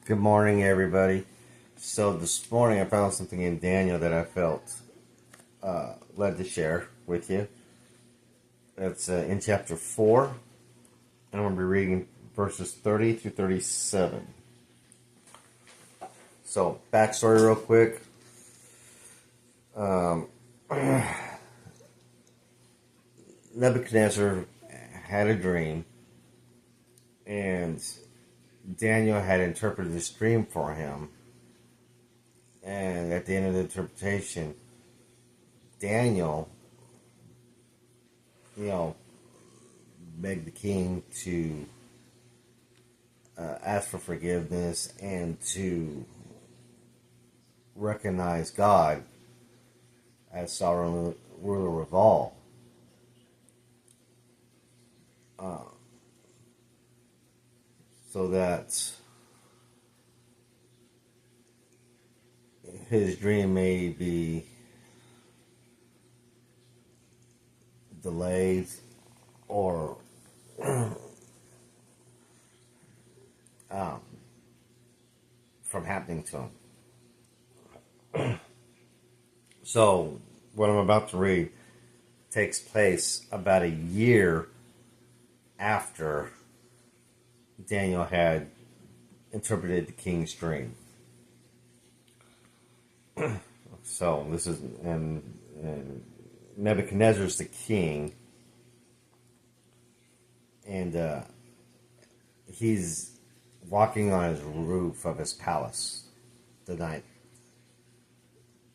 Good morning, everybody. So this morning I found something in Daniel that I felt led to share with you. It's in chapter 4, and I'm going to be reading verses 30 through 37. So, backstory real quick. Nebuchadnezzar had a dream, and Daniel had interpreted this dream for him. And at the end of the interpretation, Daniel, begged the king to ask for forgiveness and to recognize God as sovereign ruler of all. So that his dream may be delayed or from happening to him. So, what I'm about to read takes place about a year after Daniel had interpreted the king's dream. So, this is, and Nebuchadnezzar's the king, and he's walking on his roof of his palace the night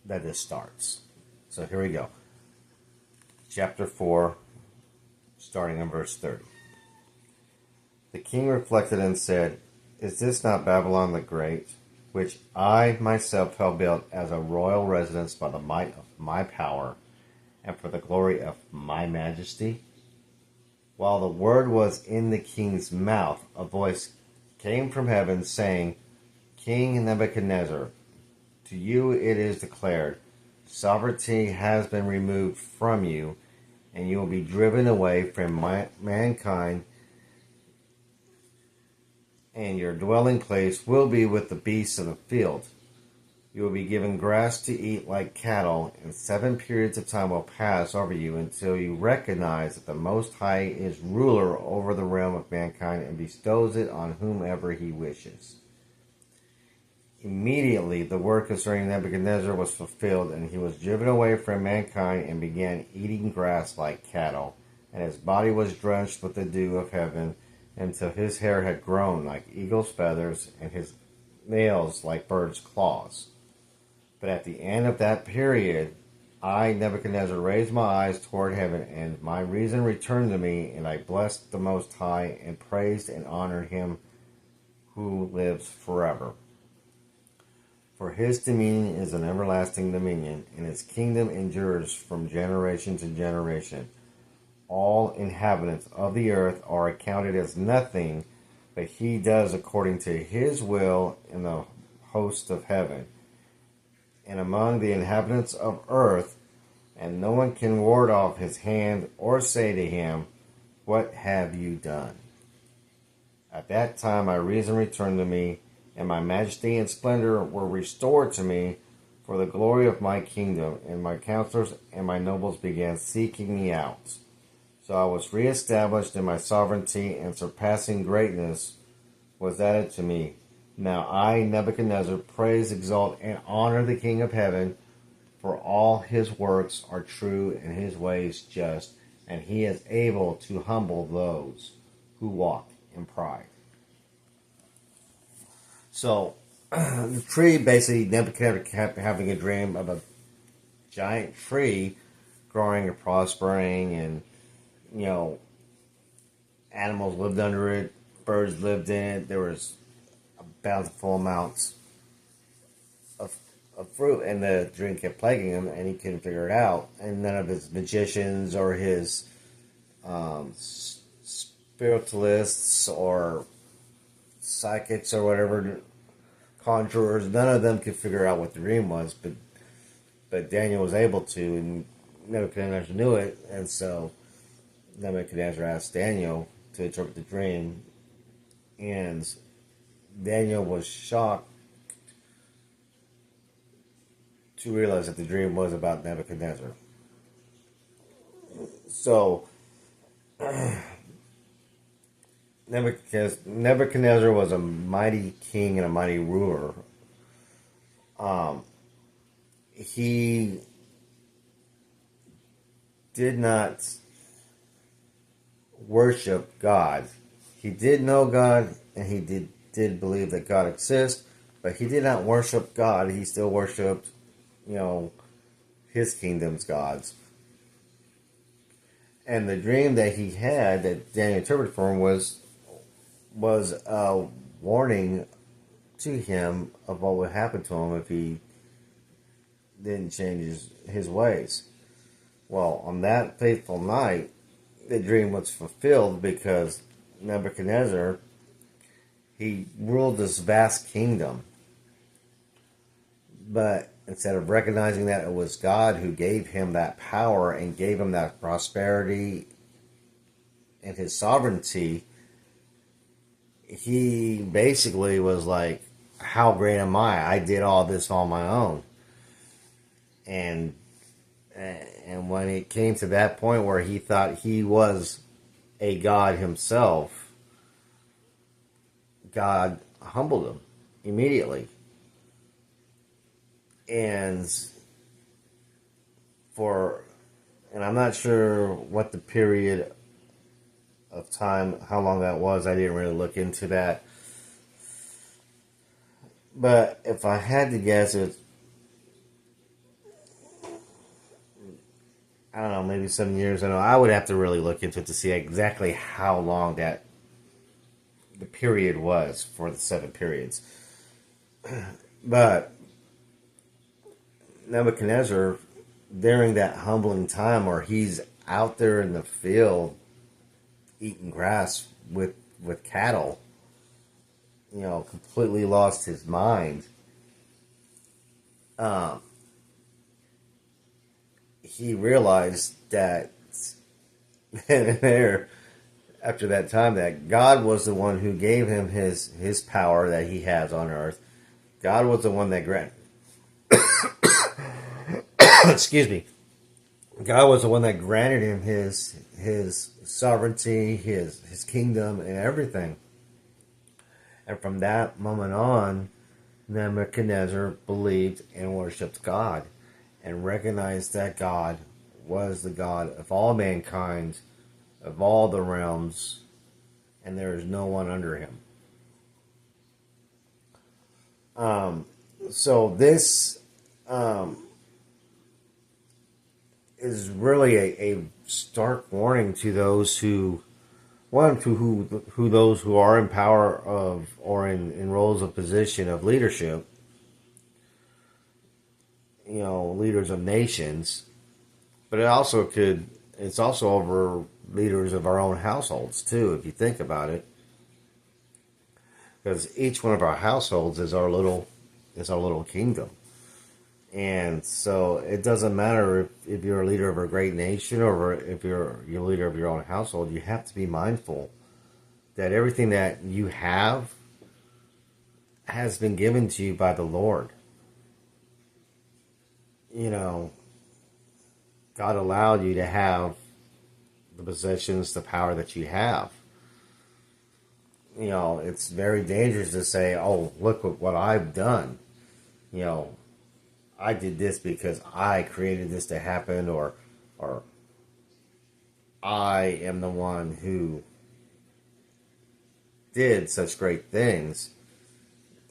that this starts. So here we go. Chapter 4, starting in verse 30. The king reflected and said, "Is this not Babylon the Great, which I myself have built as a royal residence by the might of my power and for the glory of my majesty?" While the word was in the king's mouth, a voice came from heaven saying, "King Nebuchadnezzar, to you it is declared, sovereignty has been removed from you, and you will be driven away from mankind, and your dwelling place will be with the beasts of the field. You will be given grass to eat like cattle, and 7 periods of time will pass over you until you recognize that the Most High is ruler over the realm of mankind and bestows it on whomever he wishes." Immediately the word concerning Nebuchadnezzar was fulfilled, and he was driven away from mankind and began eating grass like cattle, and his body was drenched with the dew of heaven until his hair had grown like eagle's feathers and his nails like birds' claws. But at the end of that period, I, Nebuchadnezzar, raised my eyes toward heaven, and my reason returned to me, and I blessed the Most High, and praised and honored him who lives forever. For his dominion is an everlasting dominion, and his kingdom endures from generation to generation. All inhabitants of the earth are accounted as nothing, but he does according to his will in the host of heaven and among the inhabitants of earth, and no one can ward off his hand or say to him, "What have you done?" At that time my reason returned to me, and my majesty and splendor were restored to me for the glory of my kingdom, and my counselors and my nobles began seeking me out. So I was reestablished in my sovereignty, and surpassing greatness was added to me. Now I, Nebuchadnezzar, praise, exalt, and honor the King of heaven, for all his works are true and his ways just, and he is able to humble those who walk in pride. So, the tree, basically, Nebuchadnezzar kept having a dream of a giant tree growing and prospering, and, animals lived under it, birds lived in it, there was bountiful amounts of fruit, and the dream kept plaguing him, and he couldn't figure it out. And none of his magicians or his spiritualists or psychics or whatever, conjurers, none of them could figure out what the dream was, but Daniel was able to, and Nebuchadnezzar knew it, and so Nebuchadnezzar asked Daniel to interpret the dream, and Daniel was shocked to realize that the dream was about Nebuchadnezzar. So, Nebuchadnezzar was a mighty king and a mighty ruler. He did not worship God. He did know God, and he did believe that God exists, but he did not worship God. He still worshipped, his kingdom's gods. And the dream that he had, that Daniel interpreted for him, was a warning to him of what would happen to him if he didn't change his ways. Well, on that fateful night, the dream was fulfilled because Nebuchadnezzar, he ruled this vast kingdom. But instead of recognizing that it was God who gave him that power and gave him that prosperity and his sovereignty, he basically was like, how great am I? I did all this on my own. And when it came to that point where he thought he was a god himself, God humbled him immediately. And I'm not sure what the period of time, how long that was. I didn't really look into that. But if I had to guess, I don't know, maybe 7 years. I would have to really look into it to see exactly how long that the period was for the 7 periods. But Nebuchadnezzar, during that humbling time where he's out there in the field eating grass with cattle, completely lost his mind. He realized that there, after that time, that God was the one who gave him his power that he has on earth. God was the one that granted. Excuse me. God was the one that granted him his sovereignty, his kingdom, and everything. And from that moment on, Nebuchadnezzar believed and worshipped God, and recognized that God was the God of all mankind, of all the realms, and there is no one under him. So this is really a stark warning to those who those who are in power of or in roles of position of leadership, leaders of nations, but it's also over leaders of our own households too, if you think about it, because each one of our households is our little kingdom. And so it doesn't matter if you're a leader of a great nation or if you're a leader of your own household. You have to be mindful that everything that you have has been given to you by the Lord. God allowed you to have the possessions, the power that you have. It's very dangerous to say, oh, look what I've done. I did this because I created this to happen, or I am the one who did such great things.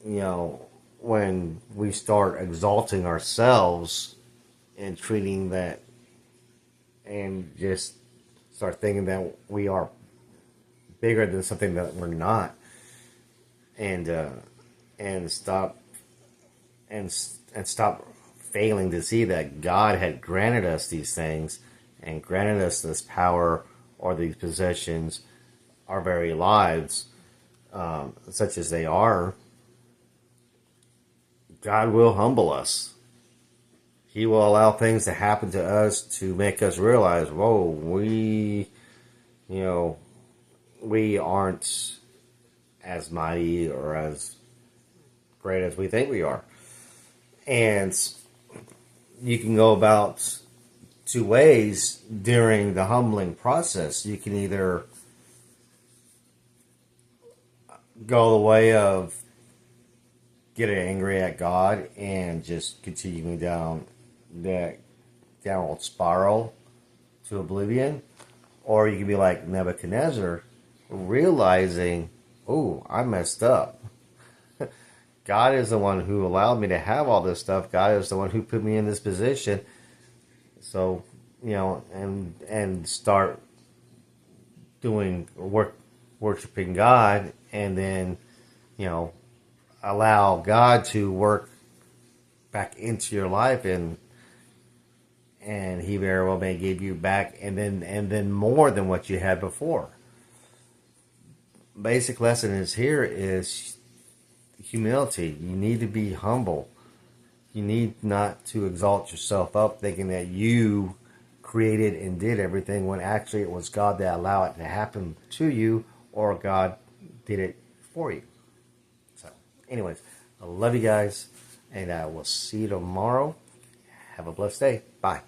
When we start exalting ourselves and treating that, and just start thinking that we are bigger than something that we're not, and stop failing to see that God had granted us these things and granted us this power or these possessions, our very lives, such as they are. God will humble us. He will allow things to happen to us to make us realize, whoa, we aren't as mighty or as great as we think we are. And you can go about two ways during the humbling process. You can either go the way of getting angry at God and just continuing down that downward spiral to oblivion, or you can be like Nebuchadnezzar, realizing, oh, I messed up. God is the one who allowed me to have all this stuff. God is the one who put me in this position. So, and start doing worshiping God, and then, allow God to work back into your life, and He very well may give you back, and then more than what you had before. Basic lesson is humility. You need to be humble. You need not to exalt yourself up, thinking that you created and did everything, when actually it was God that allowed it to happen to you, or God did it for you. So, anyways, I love you guys, and I will see you tomorrow. Have a blessed day. Bye.